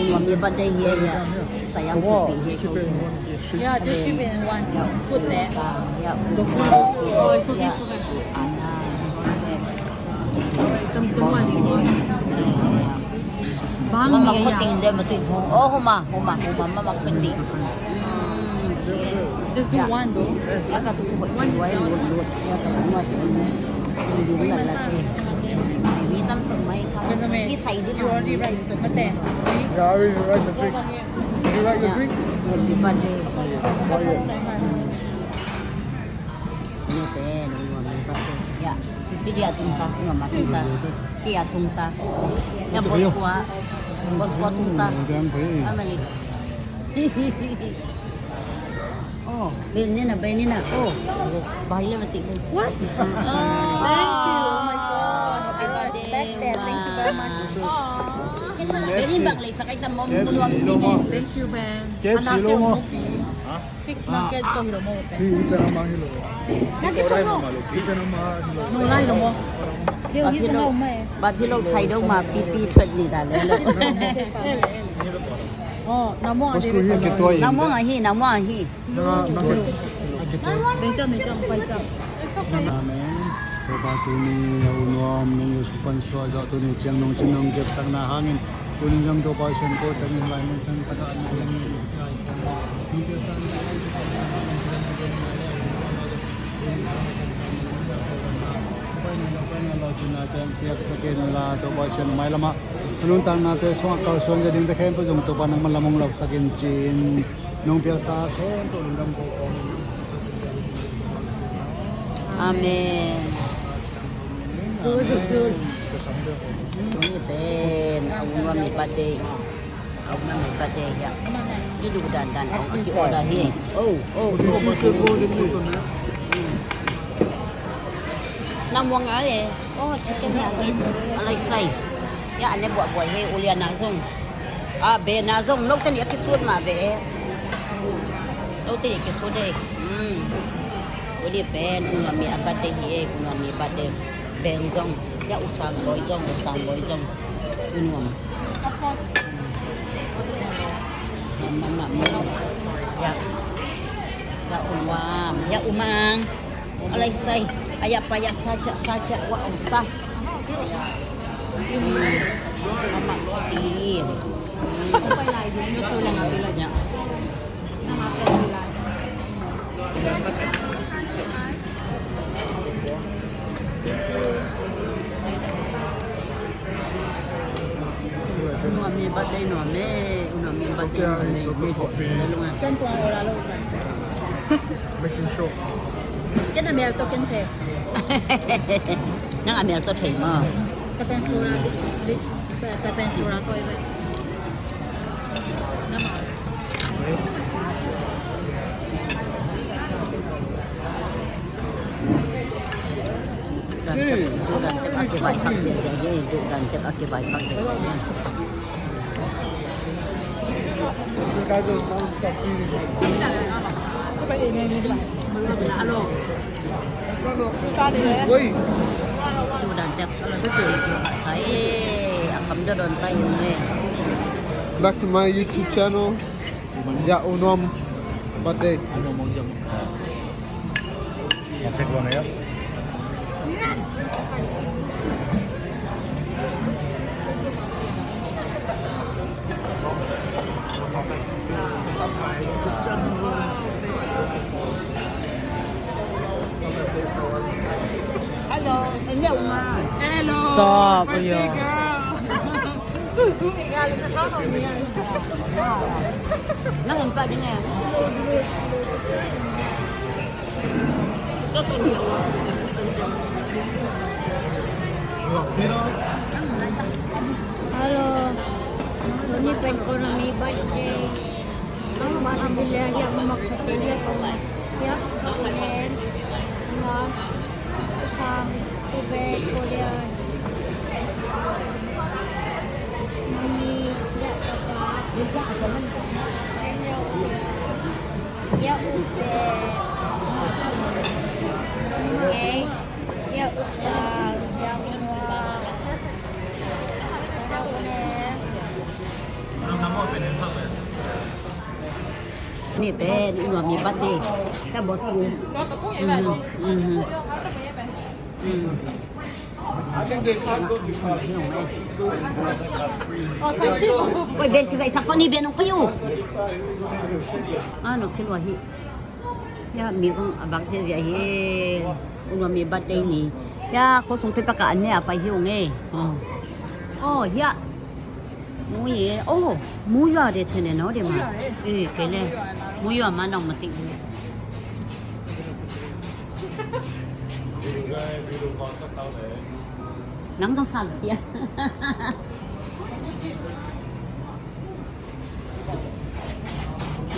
Mami birthday here ya. Sayang pipi here. Yeah, just keep it in one. Put there. Ya. Oh, it's okay. Ana. Kemuan ini. Bang Mama ni ko ya. tingin din mo ito. Oh, huma. Mama kundi. Just do one though. Aka to ko iway lut. Ya ka mo hindi na lagi. Hindi tam to may ka. You already write the birthday. Yeah, I already write the drink. Did you write the drink? Happy birthday. Oh, yeah. Ini pen, mami birthday. Ya, sisi dia tunta, mama tunta. Kia tunta. Ya bos ko tunta. Amali. Oh, benin na. Oh, bahaya mati ko. What? Thank you. Oh my God. Happy birthday. Thank you very much. Benin bang lay sakay ta mo muluwang sige. Thank you, Ben. Get Anak silo yung mo. movie. 6 na get to hilo mo, Ben. Ipe ng mga hilo. Lagi sa mo. Ipe ng mga hilo. No, lai mo. Bát hi lâu thay đâu mà pipi thuận gì đã lấy lợi. Oh, namo Boss ko here, kito ay. Namo nga hi. Nuggets. 매점 발점. Namin. Bato ni Unuam ni Supan Shua dato ni Chiang Nong Gep sang na hangin. Kunin jam do pa siyan ko tani halay mo sang tagaan na yan. Dito sa natin tiyak sakin la to ba siya may lama pununtang natin so ang kausuan din takhen po yung to pa ng malamong love sakin chin nung piya sa akin to lundang po Amen. Good. Ini pen, aku may birthday. Aku may birthday ya. Jadi dan aku order ni. Oh, Namwang ay oh chicken nugget alay say ya ane buat he ulian nazong be nazong lok tani episode ma be lok tani episode uli ben unami abate hi unami abate benzong ya usang boyong unum mama ya unwam ya umang alay say ayak-payak saja wa usah. Mama kopi. Ako pa ilay din. Gusto lang ang ilay niya. Unami birthday no me. Kan tuang ora lo san. making sure Cái này mèo tôi kinh thiệt. Nang amel to thei ma. Ta pensura tôi vậy. Nó mà. Dan cek akibat hak dia jadi dan cek akibat hak dia. the guy just won't stop feeding Các bạn nghe đi bạn. Alo. wait Dan cek kalau tu saya akan dorong tayo ni. back to my YouTube channel ya Unuam birthday Check one ya. Hello, hindi uma. Hello. Stop, birthday yo. girl. Tôi xuống đi ra lên nó không đi ăn. Nang pa din eh. Halo, ini ekonomi birthday. Alhamdulillah ya memakmurkan kau ya kalian semua usang ubed kalian. Mami ya kakak. Ya ubed. Okay. Ya usang ya semua. นี่เป็นอุณหมีบัตเต้ถ้าบอสกูโอ้ยเบนคือใส่สักคนนี้เบนน้องไปอยู่น้องชิลวะฮิยามีส่งบักเสียฮิอุณหมีบัตเต้นี่ยาเขาส่งไปประกาศเนี่ยไปหิวไงโอ้ยาမူးရအိုးမူးရတယ်ထင်တယ်နော်ဒီမှာအေးကဲလေမူးရမှန်းတော့မသိဘူးနန်းဆောင်စားကြည့်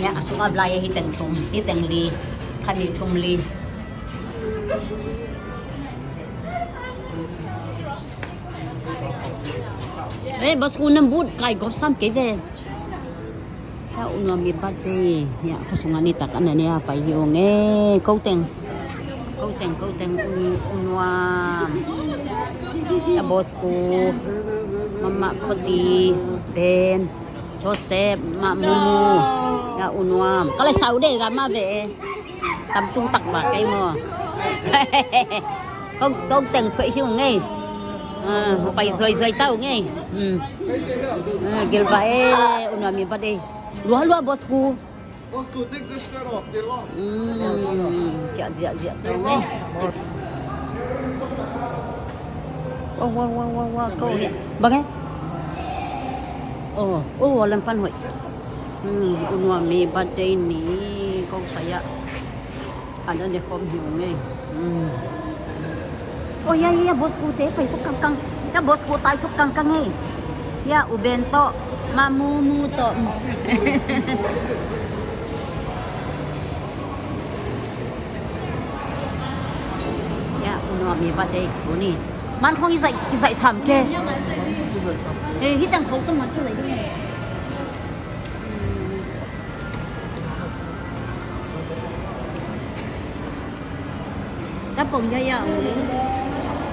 ညာအစုကဘလာရဲ့ဟိတန်ထုံဟိတန်လီခဏီထုံလီbos ko nambut kay gosam kay ve ya unwa mi bate ya kasungan ni tak ana niya pa yung kauteng unwa ya bos ko mama pati Ben Joseph mamu ya unwa kalay saude rama ve tamtung tak ba kay mo kauteng pa yungไปซวยๆเต้าไงgil ba una mi pa de luha bosku take the shirt off, get off. ja tao ngay wow câu hiện bang ấy làm pan hội una mi pa de ni kong saya ada dia kom hiu ngay oh ya bos ko te phải xúc căng ya boss ko tay xúc căng ấy ya ubento mamumu to ya uno mi ba de ko ni man không dạy sắm ke hít tăng khẩu tâm mà chưa dạy đi đáp bồng ya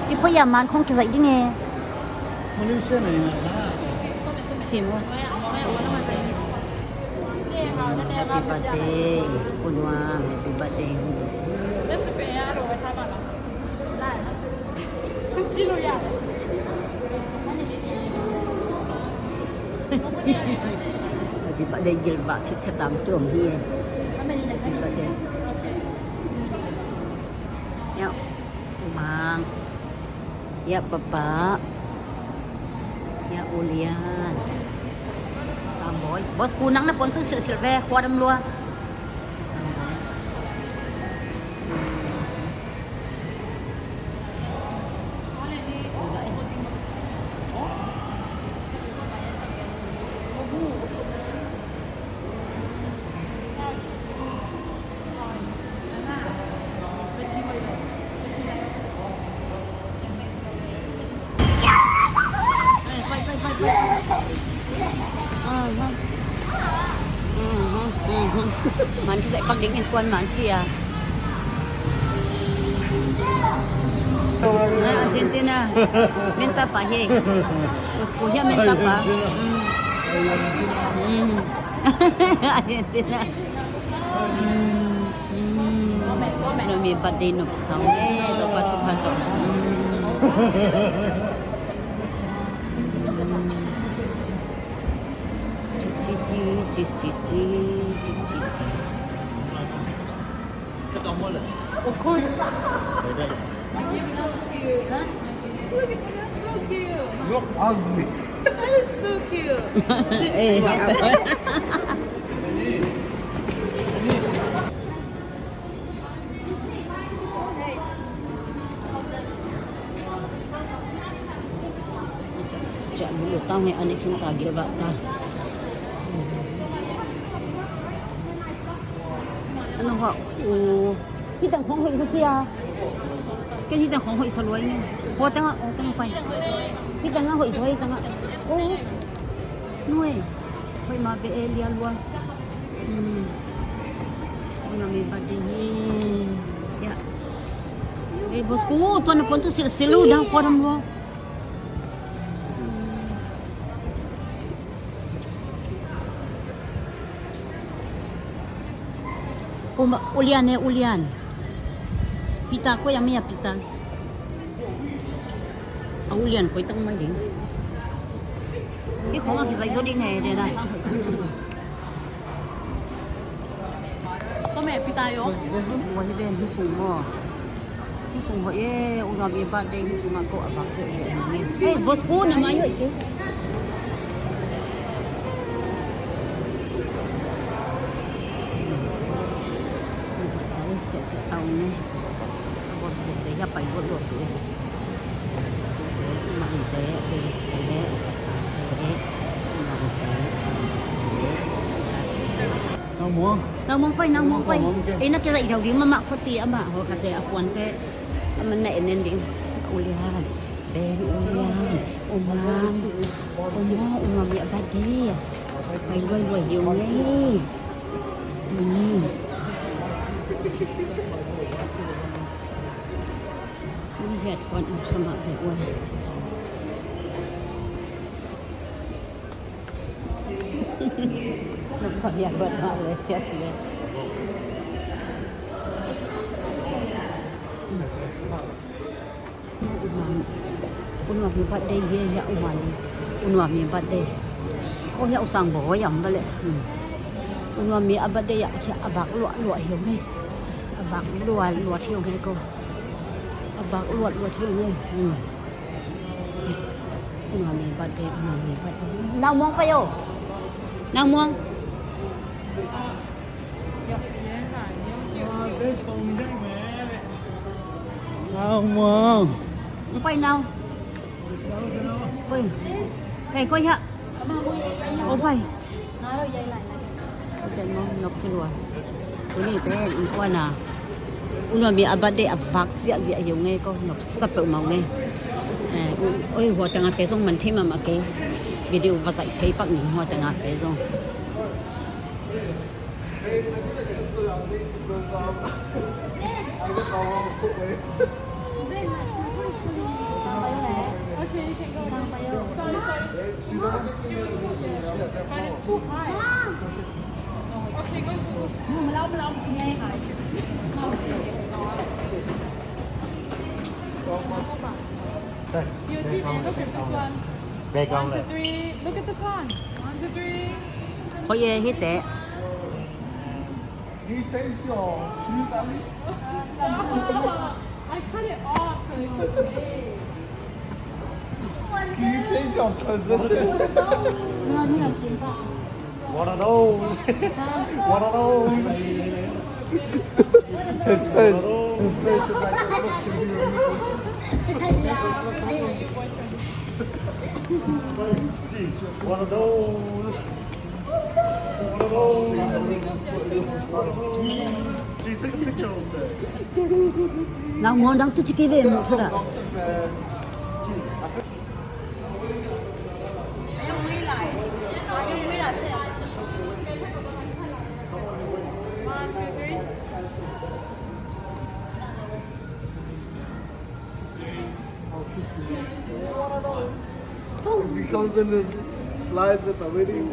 đi bây giờ man không dạy đi nghe Malaysia này chim luôn happy birthday unwa happy birthday ไม่สเปรย์อะดูไปทำก่อนเหรอได้ที่เราอยาก happy birthday gilba khit khatam chom hi happy birthday ya mang ya papa ya ulian samboy bos kunang na pon tu silve kwadam lua man kita pagding in kuan man siya Argentina minta pa he Uskuya minta pa Argentina no mi birthday no sao to pa to Of course. Look at that, that's so cute. Look ugly. That is so cute. Jangan dulu tahu yang anak kita gila bata. Ano ho? Hitang khong hoi sa siya. Ken hitang khong hoi sa luay niya. Ho tanga pa. Hitang nga hoi hoi tanga. Oh. Nuy. Hoi ma be elia luwa. Ano mi ba din ya. Bos ko to na ponto silu dang kodam luwa. Ulian ulian. Pita ko yang mia pita. Ulian ko itang mai ding. Cái khó thì dạy cho đi nghề để là sao phải có mẹ pita yo mua cái bên cái sùng mò cái sùng họ ye ông làm việc bạn đây cái sùng ngọc bạc sẽ để nghe ê boss cô nằm ai vậy chứ chạy tàu này boss cô để ra phải vội vội rồi mà mình té Nào mua. nang mong pai ina ke dai dau di mama khoti ama ho khate apuan ke aman na enen ding ulihan be ulihan umam ya badi pai loi hiu nei ni het kon sama be oi Nó sao hiện vật họเลยchếtเลยunwa mi bat dei ye ya uman unwa mi bat dei ko ya usang bo yam ba le unwa mi abat dei ya abak lo hiu nei abak lo hiu nei ko abak lo hiu nei unwa mi bat dei nào mong phải yo nào mong Nào mua. không phải nào ơi thầy coi hả không phải cái mong nọc chân rồi cái này bé qua nào uno mi abade abak sia hiểu nghe con nọc sắp tự màu nghe ôi hoa tanga cái song mình thêm mà cái video và dạy thấy bắt mình hoa tanga cái song okay you can go sorry but it's too high okay go mà lâu nghe hả Eugene, look at this one. đây con One, này two, three. Look at this one. One, two, three. có gì hết tệ He changed your shoes at least. I cut it off so it's okay. Can you change your position? one of those one of those His face is like it looks to be removed. one of those one of those Gee, take a picture of that. nào muốn đâu tôi chỉ về một thôi ạ One, two, three. He comes in his slides at the wedding.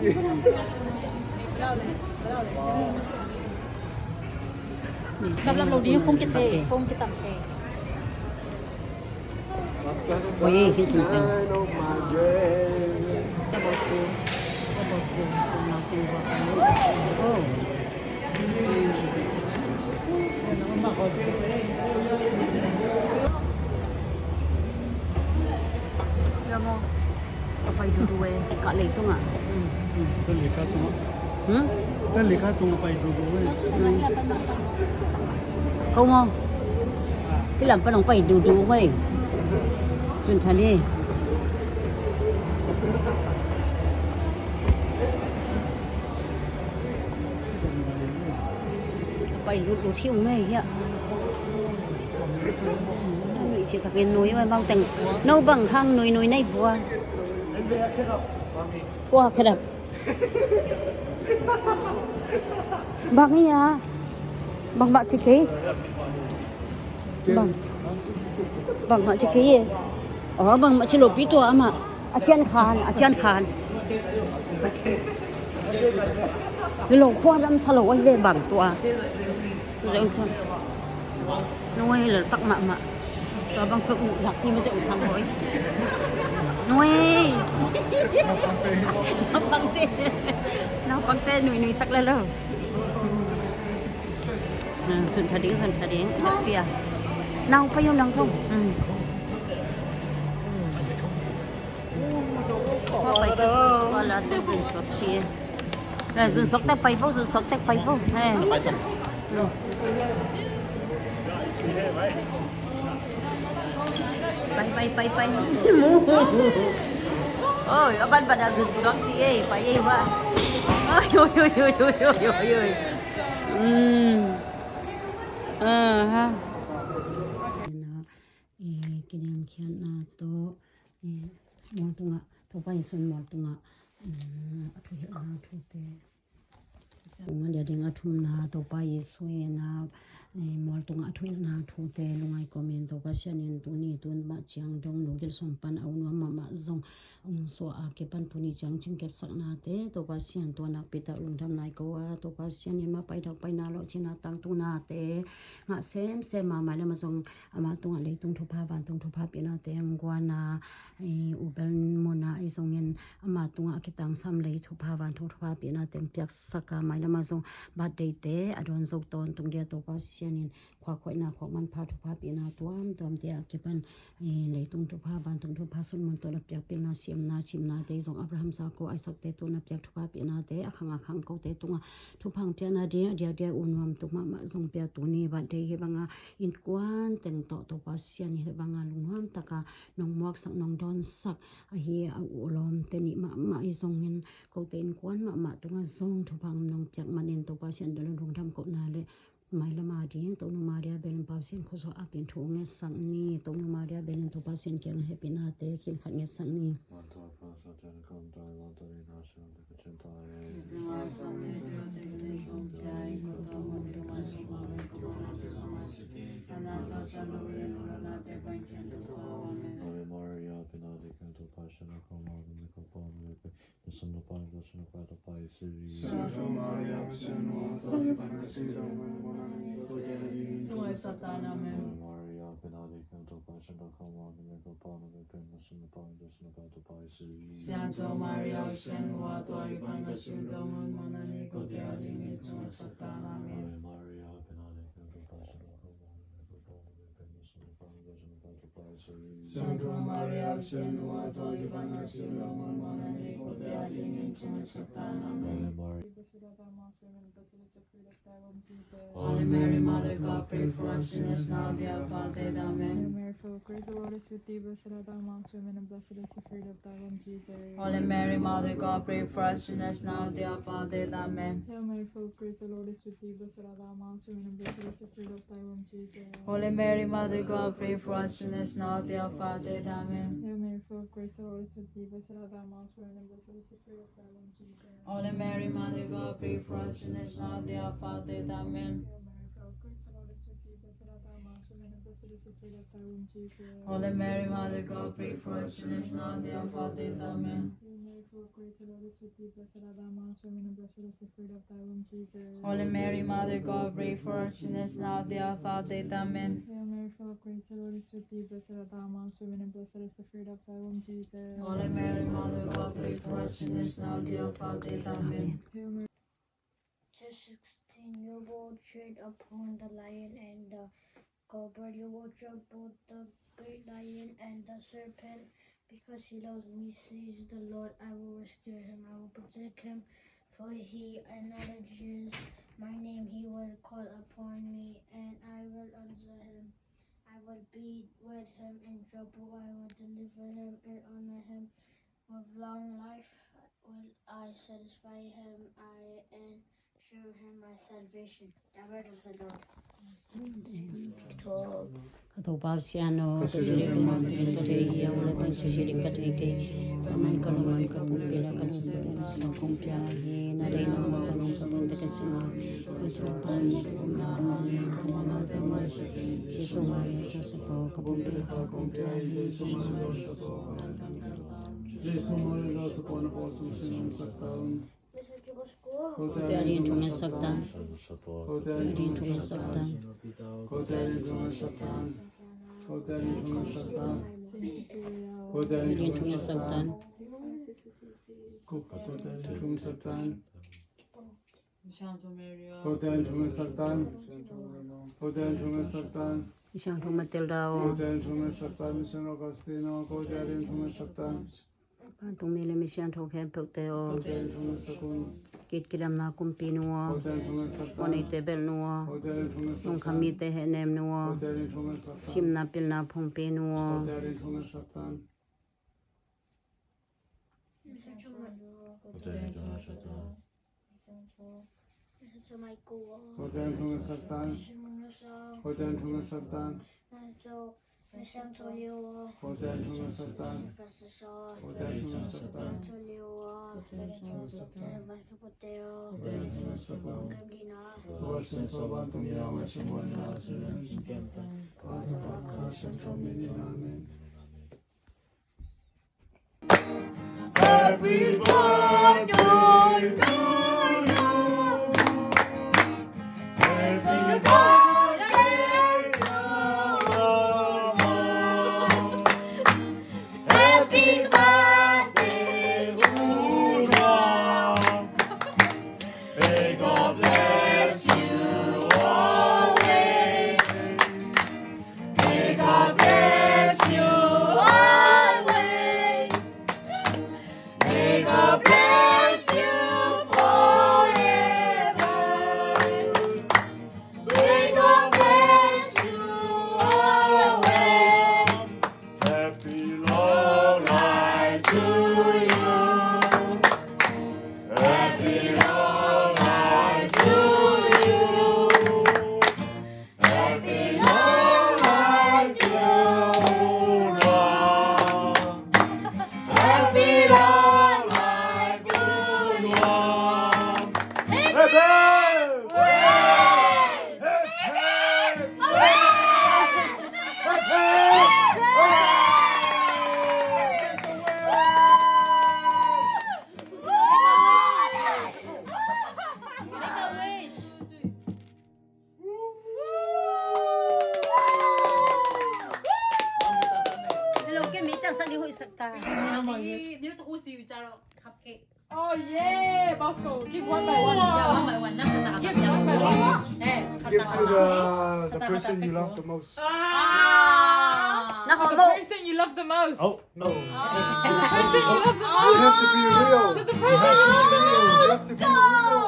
Làm đầu đi không cái thề không cái tầm thề Ôi, cái gì vậy? of my dreams. cái bột cùng nào cùng vào ô Dạ mô apa itu dua kak leh tu nggak? Itu lihat tuh. Hmm? Kan lihat tuh apa itu dulu. Không không? Cái làm phải phải đủ đủ vậy. Chuẩn chắn đi. Phải đủ đủ thiếu ngay vậy. Người chỉ tập cái núi mà bao tầng nâu bằng hang núi này vừa. Qua cái đập. Bằng ấy à? Bằng bạn chỉ kế. Bằng bạn chỉ kế. Bằng bạn chỉ lột bí tua mà. Achian Khan. Cái lỗ khoa đâm sao lỗ anh về bằng tua. Dong chang. Nuôi là tắc mạ mạ. Cho băng cực ngủ giặc thì mới tự sang hỏi. Nuôi. Nó băng tê. Nó băng tê nuôi sắc lên đâu. Xuân thà điếng hết bia. Nào phải không không? Có là dừng sốt kia. Rồi dừng sốt tay bay vô, dừng sốt tay bay vô. Bay. Ôi, ở bên đã dừng sốt chị ấy, phải gì vậy? Ôi. Ha. Kiniam kian na to mo tunga to pai sun mo tunga athu hi na thu te sunga dia dinga thum na to pai sui na mo tunga athu na thu te lungai comment to ka sianin tu ni tun ma chiang dong lu gel som pan au no ma zong so a ke pan tu ni chang ching ke sak na te to ka sian to na pita lung dham nai ko a to ka sian ni ma pai dok pai na lo china tang tu na te nga sem ma ma le ma zong ama tunga le tung thu pha ban tung thu pha pi na te ngwa na u bel mo na I zong en ama tunga ki tang sam le thu pha ban thu pha pi na te pyak saka ma le ma zong ba de te adon zok ton tung dia to ka sian in khwa khoi na khok man pha thu pha pi na tuam te a ke pan le tung thu pha ban tung thu pha sun mon to la pyak pi na siam na chim na te zong Abraham sa ko Isaac te to na pyak thu pha pi na te akhang ko te tunga thu phang pya na dia unwam tu ma zong pya tu ni ba de he banga in kwan ten to pa sian he banga lungwam taka nong muak sak nong don sak a hi a ulom te ni ma I zong in ko te in kwan ma tunga zong thu phang nong pyak manin to pa sian dolon rong dham ko na le mai lama ding to no maria belen pa sin ko so apin thu nge sang ni to no maria belen to pa sin kyang happy na te kin khat nge sang ni Santo Maria, Senua, Tori, Panga, Sinto, Monani, Kotiadi, Nitsu, Satana, Maria, Santo Maria, Senua, Tori, Panga, Sinto, Monani, Kotiadi, Nitsu, Satana, Holy Mary, Mother God, pray for us sinners now, the hour of our death. Amen. Hail Mary, full of grace, the Lord is with thee. Blessed art thou amongst women, and blessed is the fruit of thy womb, Jesus. Holy Mary, Mother God, pray for us sinners now, the hour of our death. Amen. Hail Mary, full of grace, the Lord is with thee. Blessed art thou amongst women, and blessed is the fruit of thy womb, Jesus. Holy Mary, Mother God, pray for us sinners now, the hour of our death. Amen. Hail Mary, full of grace, the Lord is with thee. Blessed art thou amongst women, and blessed is the fruit of thy womb, Jesus. Holy Mary, Mother God, pray for us sinners now, the hour of our death. Amen. Hail Mary, full of grace, the Lord is with thee. Blessed art thou amongst women, and blessed is the fruit of thy womb, Jesus. Holy Mary, Mother God, pray for us sinners now, the hour of our death. Amen. Hail Mary, full of grace, the Lord is with thee. Blessed art thou amongst women, and blessed is the fruit of thy womb, Jesus. Holy Mary, Mother God, pray for us sinners now, the hour of our death. Amen. Hail Mary, full of grace, the Lord is with thee. Blessed art thou amongst women, and blessed is the fruit of thy womb, Jesus. Holy Mary, Mother God, pray for us sinners now, the hour of our death. Amen. Hail Mary. Chapter 16. You will tread upon the lion and the cobra. You will trample the great lion and the serpent. Because he loves me, says the Lord, I will rescue him. I will protect him, for he acknowledges my name. He will call upon me, and I will answer him. I will be with him in trouble. I will deliver him and honor him. With long life will I satisfy him. And show him my salvation. The word of the Lord. Kato pa siano sisiri pino dito re ya wala pa sisiri katike aman kono man ka pupila kono sa kumpya hi na re no mo kono sa bunte kasino kato pa na ni kono na te mo si so ma sa sa po ka pupila ka kumpya hi so ma Jesus, Maria, sa po na po sa sinong sa taon. This is your school. Kotarin tunga saktan. Kotarin Kotarin tunga saktan. Kotarin tunga saktan. Kotarin tunga saktan. Kotarin tunga saktan. Kotarin tunga saktan. Shanto Maria. Kotarin tunga saktan. Kotarin tunga saktan. Isang tumatildao. Kotarin tunga saktan. San Agustino. Kotarin tunga saktan. Pantong mili misyan token pagteo. Kotarin tunga saktan. Kit kilam na kumpi nuwa. Kotarin tunga saktan. Onay tebel nuwa. Kotarin tunga Nung saktan. kamite henem nuwa. Kotarin tunga saktan. Chim na pil na pumpi nuwa. Kotarin tunga saktan. Kotarin tunga saktan. Kotarin tunga saktan. Kotarin tunga saktan. Kotarin tunga saktan. Tuwasin soban tumiyawa simon na asirin sikenta. Pagkakasya kamini namin. Happy birthday to you. Happy birthday, Mama. Happy birthday, Una. May God bless you always. May God bless you always. May God bless you forever. May God bless you always. Happy long life to you. Happy long life to you. Happy long life to you. Happy long life to you. Hip hip! Hello, kemita sa liho isakta. Dito to usi Jaro cupcake. Oh yeah, Bosco, give one by one. Yeah, one by one. Nam Give one by one. Give to the person you love the most. Ah. The Nahomo. person you love the most. Oh, no. The person you love the You most. have to be real. To the You person you love the most. have to be real. You have to be real.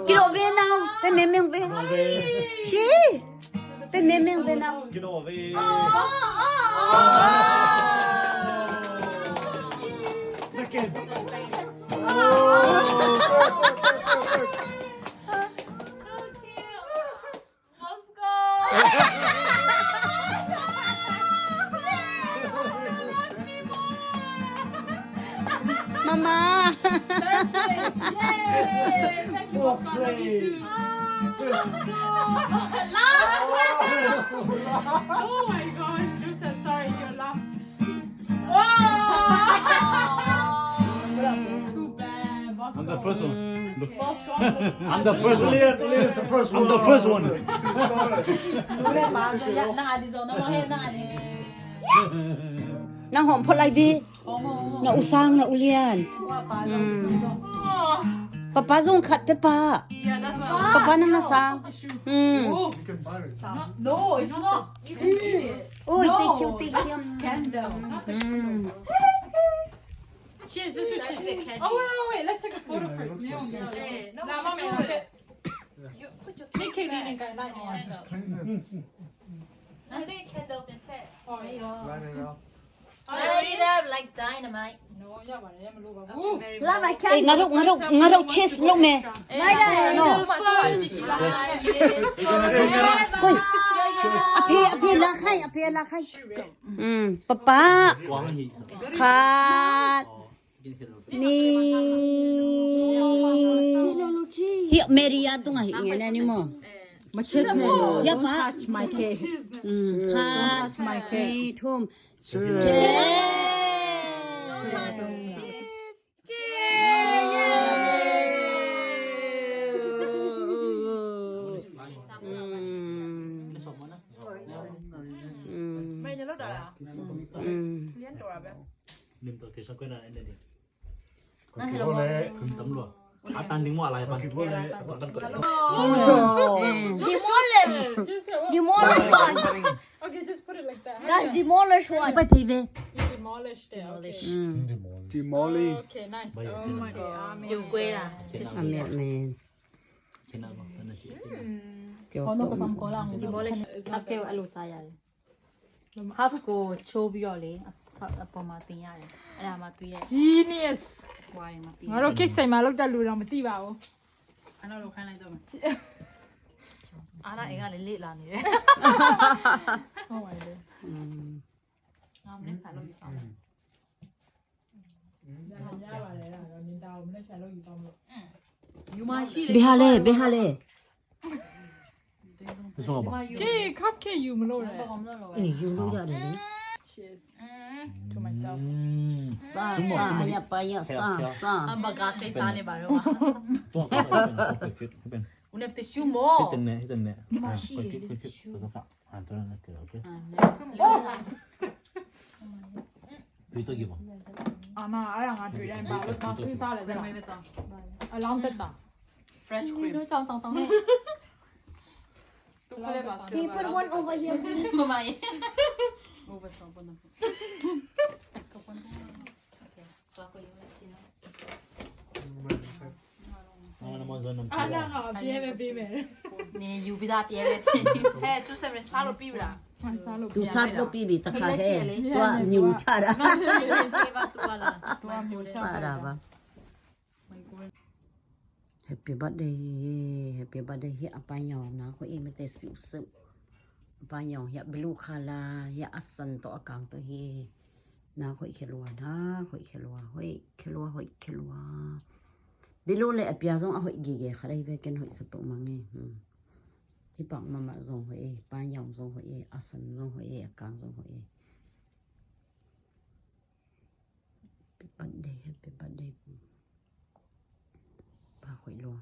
Kilo benang, pe memeng be. Si. Pe memeng benang. Second. Mama. Yay! Thank you, Bosco. I love you too. Oh my gosh, Joseph, sorry, you're last. Too bad, Bosco. I'm the first one. Bosco. I'm the first one. Is the first one. I'm the first one. Nure bazo ya nang adi zo na mo he nang adi. Nang hom pholai bi. Omo. Na usang na ulian. Wa pa zo. Papa zong khat pe pa. Yeah, that's what. Papa nang nasang. You can buy it. No, it's not. You can eat it. Oh, No, thank you, thank you. that's scandal. Cheers, let's do cheers. Oh, wait, let's take a photo first. looks No, like no. Nah, mommy, okay. Nick came in and got light on. Just clean it. I think candle can take. Oh, yeah. Line it up. Light it up like dynamite. No, yeah, but I am a little bit. Woo. Eh, ngarok cheese lo me. No. Oi. Api la khai. Papa. Khat. Ni. Hi Maria tu ngai ngene ni mo. Ya pa. Touch my cake. Touch my cake. Thum. Cheers. တော်ပဲ ลืมตัวเกชักก็ได้เนี่ยดิคนคิดว่าเลยคุณตำรวจอาตันนึงว่าอะไรปะคิดว่าเลยตันก็ Demolish! Demolish one! Okay, just put it like that. That's demolish ไป one. พีเว You demolished it. Okay. อืม Timoli. Okay, nice. Bây giờ Oh trên my này. god. Amen. ယူကွေးတာ อเมนเมน ที่นั่นมั้งนั่นสิ เกี่ยว ခေါင်း กั တော့ บ ကဆောင်ကောလာဒီဘောလေးဟပ်ကဲအဲ့လိုစားရတယ် half ကိုချိုးပြီးတော့လေအပေါ်မှာတင်ရတယ်အဲ့ဒါမှသူရဲ့ Genius. ဟွာတွေမှာတင် ငါတို့ kick ဆိုင်မှာလောက်တဲ့လူတော့မသိပါဘူး အဲ့တော့ခိုင်းလိုက်တော့မယ်အားလာအိမ်ကလည်းလေ့လာနေတယ် ဟုတ်ပါလေ อืม ငါမနေ့ကလုပ်ပြီးဆောင် ဒါရပါတယ်အဲ့ဒါနင်တာကိုမနေ့ချက်လို့ယူတော့မလို့ ယူမရှိလေ เบฮาเลเบฮาเล ไม่ส่ง ဒီ ป่ะ မှာယူ ကေ cupcake ယူမလို့လေ တော့မလို့တော့ เอ้ยอยู่လို့ရတယ်လေ Cheers to myself ซาซาอย่าไปอย่าซาซา ဟမ်ဘာဂါကိစ္စနေပါတော့ ตัวก็เป็น ဦးနဲ့တ िश ူးမော ที่เป็นเนี่ยที่เป็นเนี่ยคนที่ตัวก็อ่านตัวนั้นเกิดโอเคพี่ตัวกี่ป่ะ အာမအဲ့ဒါငါတွေ့တိုင်းပါလို့ငါဖင်းစားလဲ ဘယ် တဲ့ မှာပဲတော့ အလောင်းတက်တာ fresh cream တောင်းတောင်းတောင်းနေ သူခလေးပါ Can you put one over here, please? မမရဲ့ over ဆောင်ပေါ်တော့ okay သွားကိုယူလိုက်စီနော် น้ำมันน้ำ အားနာငါအပြဲပဲပေးမယ် နင်ယူပြီးသားပြဲပဲချင်းဟဲ့သူစမယ်စားလို့ပြီးပြီလား စားလို့ ดูซับလို့ပြီးပြီတခါတည်းตัวညူချတာ ဖေးပါတူလာ သူကမျိုးချ ပါတာပါ Happy birthday Happy birthday เฮียอปายองนะเขาเองไม่ได้สิวซึมอปายองเฮียบลูคาลาเฮียอัสสันตัวกลางตัวเฮนะเขาอีกเคลัวนะเขาอีกเคลัวเฮ้ยเคลัวเฮ้ยเคลัวบิลูเลยอปยาซงเอาเฮ้ยกี่เกะเขาได้เวกันเฮ้ยสปุมังเงพี่ปังมามาซงเฮ้ยปายองซงเฮ้ยอัสสันซงเฮ้ยกลางซงเฮ้ย Happy birthday Happy birthday ပါခွေလော